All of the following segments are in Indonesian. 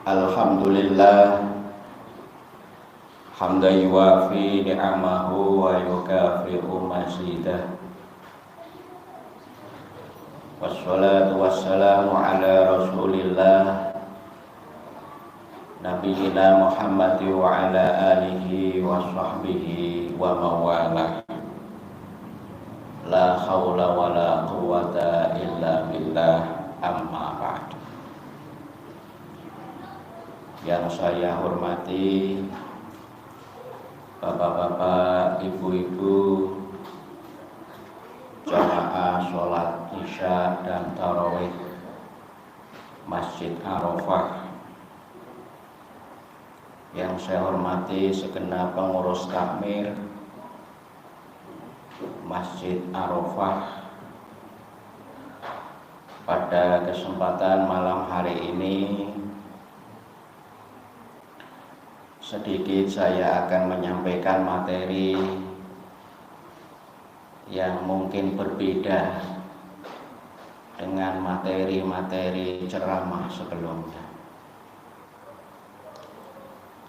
Alhamdulillah hamdan yuwafi ni'amahu wa yukafi'u mazidah. Wassalatu wassalamu ala rasulillah Nabiyyina Muhammad wa ala alihi wa sahbihi wa mawalah. La hawla wa la quwwata illa billah, amma ba'du. Yang saya hormati bapak-bapak, ibu-ibu, jamaah sholat isya dan tarawih Masjid Arafah. Yang saya hormati segenap pengurus takmir Masjid Arafah. Pada kesempatan malam hari ini sedikit saya akan menyampaikan materi yang mungkin berbeda dengan materi-materi ceramah sebelumnya.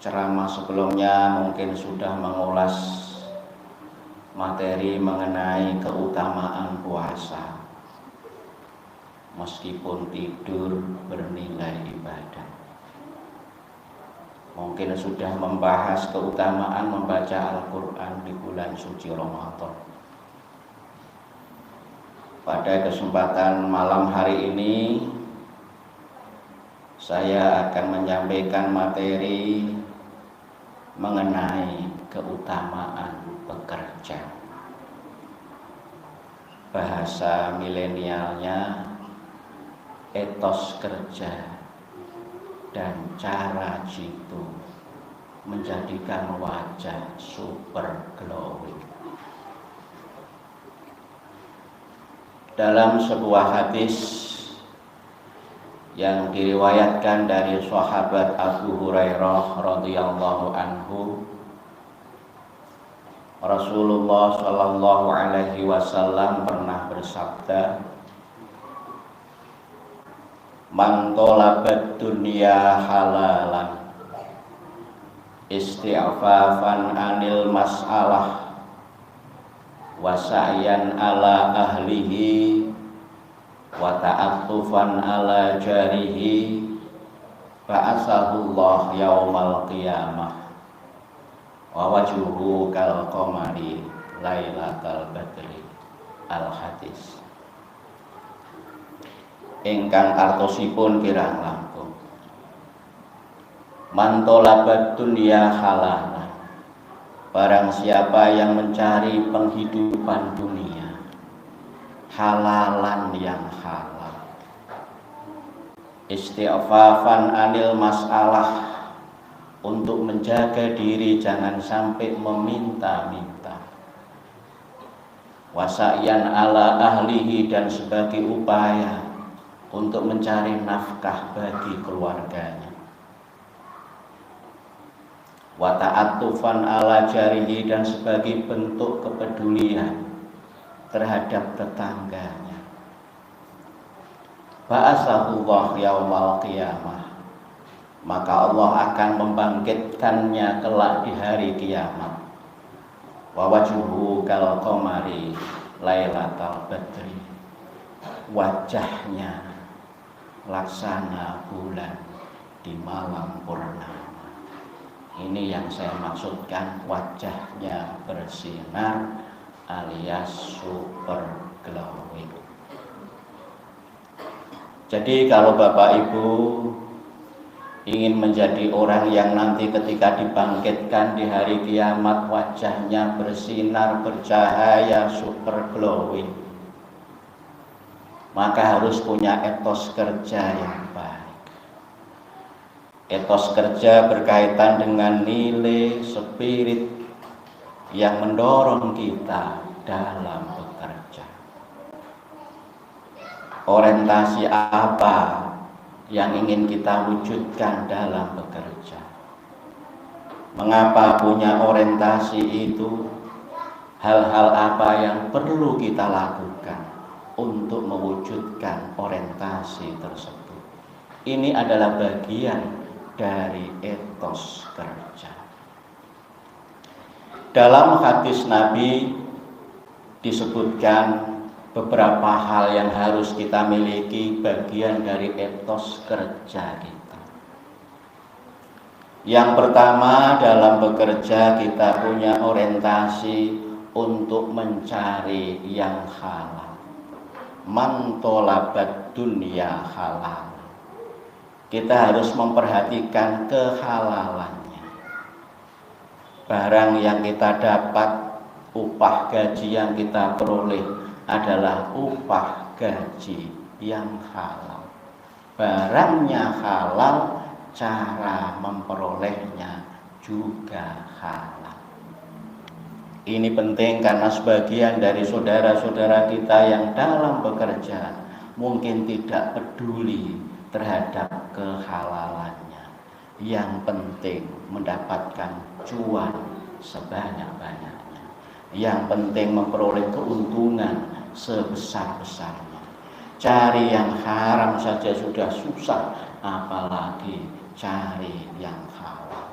Ceramah sebelumnya mungkin sudah mengulas materi mengenai keutamaan puasa, meskipun tidur bernilai ibadah. Mungkin sudah membahas keutamaan membaca Al-Quran di bulan suci Ramadan. Pada kesempatan malam hari ini saya akan menyampaikan materi mengenai keutamaan bekerja. Bahasa milenialnya etos kerja dan cara jitu menjadikan wajah super glowing. Dalam sebuah hadis yang diriwayatkan dari sahabat Abu Hurairah radhiyallahu anhu, Rasulullah Shallallahu alaihi wasallam pernah bersabda, "Man talabad dunya halalan isti'fafan anil mas'alah wa sa'yan ala ahlihi wa ta'attufan ala jarihi ba'asahullah yaumal qiyamah wa wajhuhu kal qamari lailatal badri." Al-hadis. Ingkang artosipun kirang langkung, man talabad dunya halalan, barang siapa yang mencari penghidupan dunia halalan yang halal, istighfafan anil masalah, untuk menjaga diri jangan sampai meminta-minta, wasa'yan ala ahlihi, dan sebagai upaya untuk mencari nafkah bagi keluarganya, wa ta'attufan ala jarihi, dan sebagai bentuk kepedulian terhadap tetangganya, ba'asahullah yaumal qiyamah, maka Allah akan membangkitkannya kelak di hari kiamat, wa wajhuhu kal qamari lailatal badri, wajahnya laksana bulan di malam purnama. Ini yang saya maksudkan, wajahnya bersinar alias super glowing. Jadi kalau Bapak Ibu ingin menjadi orang yang nanti ketika dibangkitkan di hari kiamat wajahnya bersinar, bercahaya, super glowing, maka harus punya etos kerja yang baik. Etos kerja berkaitan dengan nilai spirit yang mendorong kita dalam bekerja. Orientasi apa yang ingin kita wujudkan dalam bekerja? Mengapa punya orientasi itu? Hal-hal apa yang perlu kita lakukan untuk mewujudkan orientasi tersebut? Ini adalah bagian dari etos kerja. Dalam hadis Nabi disebutkan beberapa hal yang harus kita miliki, bagian dari etos kerja kita. Yang pertama, dalam bekerja kita punya orientasi untuk mencari yang halal. Man tolabat dunya halal. Kita harus memperhatikan kehalalannya. Barang yang kita dapat, upah gaji yang kita peroleh adalah upah gaji yang halal. Barangnya halal, cara memperolehnya juga halal. Ini penting karena sebagian dari saudara-saudara kita yang dalam bekerja mungkin tidak peduli terhadap kehalalannya. Yang penting mendapatkan cuan sebanyak-banyaknya. Yang penting memperoleh keuntungan sebesar-besarnya. Cari yang haram saja sudah susah, apalagi cari yang halal.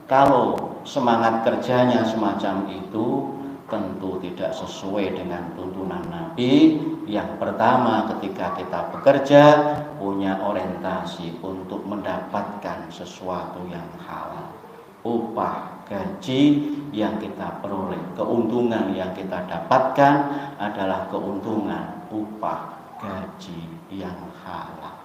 Kalau semangat kerjanya semacam itu, tentu tidak sesuai dengan tuntunan Nabi. Yang pertama, ketika kita bekerja, punya orientasi untuk mendapatkan sesuatu yang halal. Upah gaji yang kita peroleh, keuntungan yang kita dapatkan adalah keuntungan upah gaji yang halal.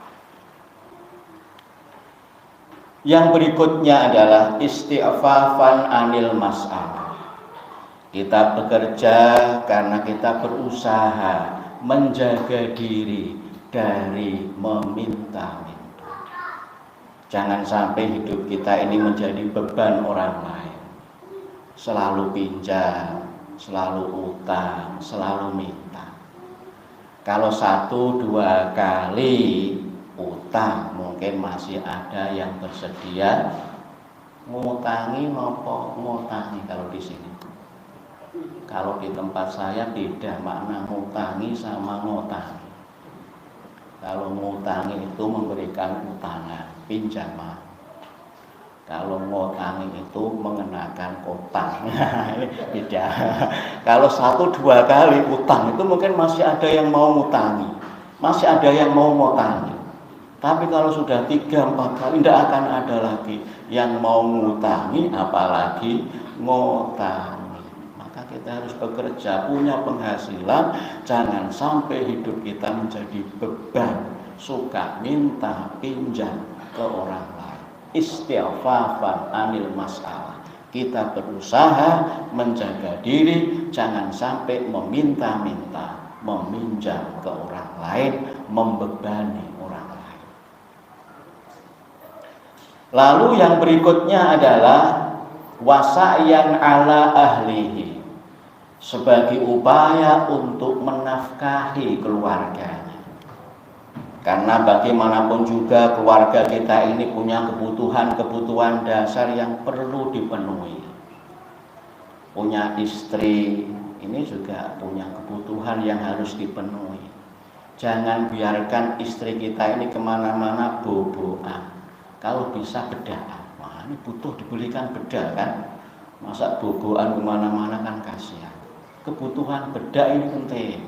Yang berikutnya adalah istighfafan anil mas'alah. Kita bekerja karena kita berusaha menjaga diri dari meminta-minta. Jangan sampai hidup kita ini menjadi beban orang lain. Selalu pinjam, selalu utang, selalu minta. Kalau 1-2 kali utang, mungkin masih ada yang bersedia ngutangi. Nopo ngutangi kalau di sini? Kalau di tempat saya beda makna ngutangi sama ngutangi. Kalau ngutangi itu memberikan utangan, pinjaman. Kalau ngutangi itu mengenakan utang. Ini beda. Kalau 1-2 kali utang itu mungkin masih ada yang mau ngutangi, masih ada yang mau ngutangi. Tapi kalau sudah 3-4 kali tidak akan ada lagi yang mau ngutangi, apalagi ngutangi. Maka kita harus bekerja, punya penghasilan, jangan sampai hidup kita menjadi beban, suka minta pinjam ke orang lain. Istighfafan anil mas'alah. Kita berusaha menjaga diri, jangan sampai meminta-minta, meminjam ke orang lain, membebani orang lain. Lalu yang berikutnya adalah wasa'yan ala ahlihi, sebagai upaya untuk menafkahi keluarganya. Karena bagaimanapun juga keluarga kita ini punya kebutuhan-kebutuhan dasar yang perlu dipenuhi. Punya istri, ini juga punya kebutuhan yang harus dipenuhi. Jangan biarkan istri kita ini kemana-mana boboan. Kalau bisa bedaan. Wah, ini butuh dibelikan beda kan. Masa boboan kemana-mana kan kasihan. Kebutuhan bedak ini penting.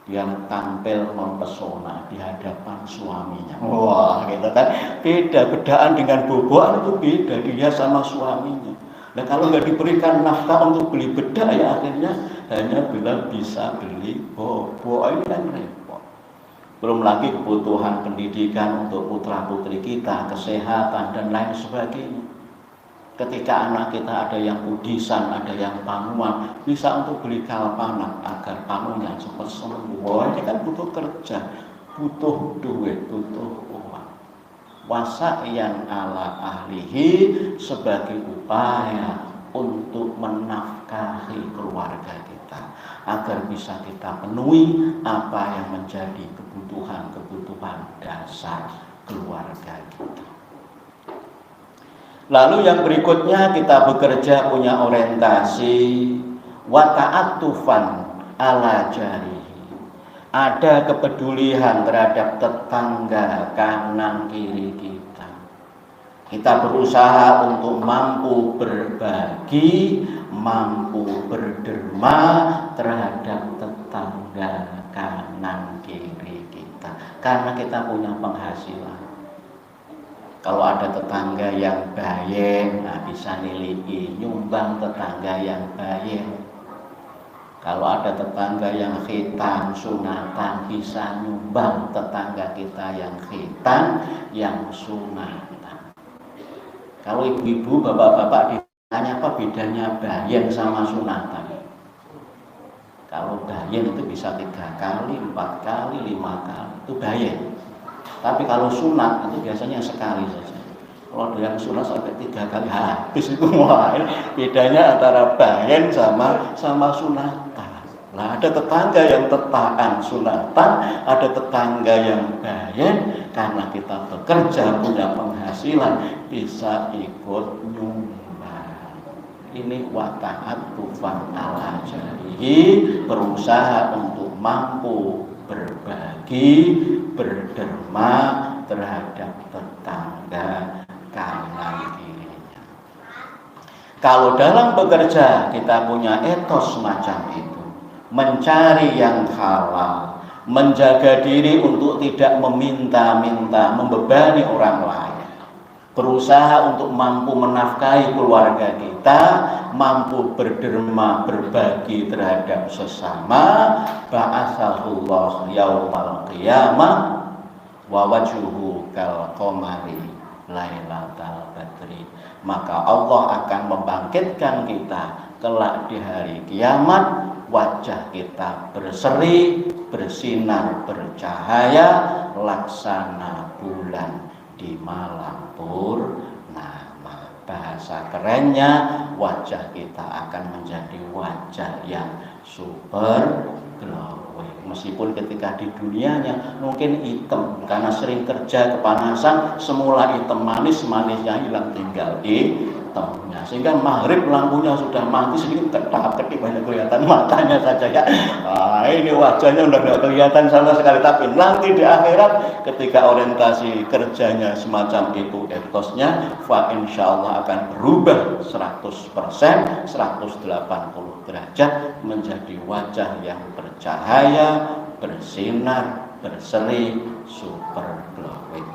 Yang tampil mempesona di hadapan suaminya. Wah, gitu kan. Beda bedaan dengan boboan itu beda dia sama suaminya. Nah, kalau nggak diberikan nafkah untuk beli bedak ya akhirnya hanya bila bisa beli bobo. Ini kan repot. Belum lagi kebutuhan pendidikan untuk putra-putri kita, kesehatan dan lain sebagainya. Ketika anak kita ada yang kudisan, ada yang panuan, bisa untuk beli kalpanak agar panunya cepat sembuh. Wah, ini kan butuh kerja, butuh duit, butuh uang. Wasa'yan ala ahlihi, sebagai upaya untuk menafkahi keluarga kita agar bisa kita penuhi apa yang menjadi kebutuhan-kebutuhan dasar keluarga kita. Lalu yang berikutnya, kita bekerja punya orientasi wa ta'attufan ala jari. Ada kepedulian terhadap tetangga kanan kiri kita. Kita berusaha untuk mampu berbagi, mampu berderma terhadap tetangga kanan kiri kita, karena kita punya penghasilan. Kalau ada tetangga yang baik, nah bisa nilai nyumbang tetangga yang baik. Kalau ada tetangga yang khitan, sunatan, bisa nyumbang tetangga kita yang khitan, yang sunatan. Kalau ibu-ibu, bapak-bapak ditanya apa bedanya bayen sama sunatan? Kalau bayen itu bisa 3 kali, 4 kali, 5 kali, itu bayen. Tapi kalau sunat itu biasanya sekali saja. Kalau ada yang sunat sampai 3 kali habis itu mulai. Bedanya antara bayen sama sunatan. Nah, ada tetangga yang tetaan sunatan, ada tetangga yang bayen, karena kita bekerja punya penghasilan bisa ikut nyumbang. Ini wata'atufan ala jarihi, berusaha untuk mampu berbagi, berderma terhadap tetangga kanan kirinya. Kalau dalam bekerja kita punya etos semacam itu, mencari yang halal, menjaga diri untuk tidak meminta-minta, membebani orang lain, berusaha untuk mampu menafkahi keluarga kita, mampu berderma berbagi terhadap sesama, ba'atsahullah yaumal qiyamah wa wajhuhu kal qamari lailatal badri. Maka Allah akan membangkitkan kita kelak di hari kiamat, wajah kita berseri, bersinar, bercahaya, laksana bulan di malam purnama. Bahasa kerennya, wajah kita akan menjadi wajah yang super glowing. Meskipun ketika di dunianya mungkin hitam, karena sering kerja kepanasan, semula hitam manis-manisnya hilang, tinggal hitamnya. Sehingga maghrib lampunya sudah mati, sedikit ketip banyak kelihatan matanya saja ya. Nah, ini wajahnya udah gak kelihatan sama sekali. Tapi nanti di akhirat ketika orientasi kerjanya semacam itu, etosnya, fa insyaallah akan berubah 100%, 180 derajat menjadi wajah yang bercahaya, bersinar, berseri, super glowing.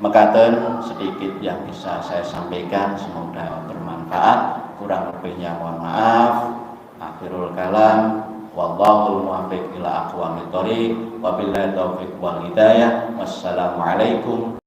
Mekaten sedikit yang bisa saya sampaikan, semoga bermanfaat. Kurang lebihnya mohon maaf. Akhirul kalam, wallahul muwaffiq ila aqwamit thoriq, wabillahi taufiq wal hidayah. Wassalamualaikum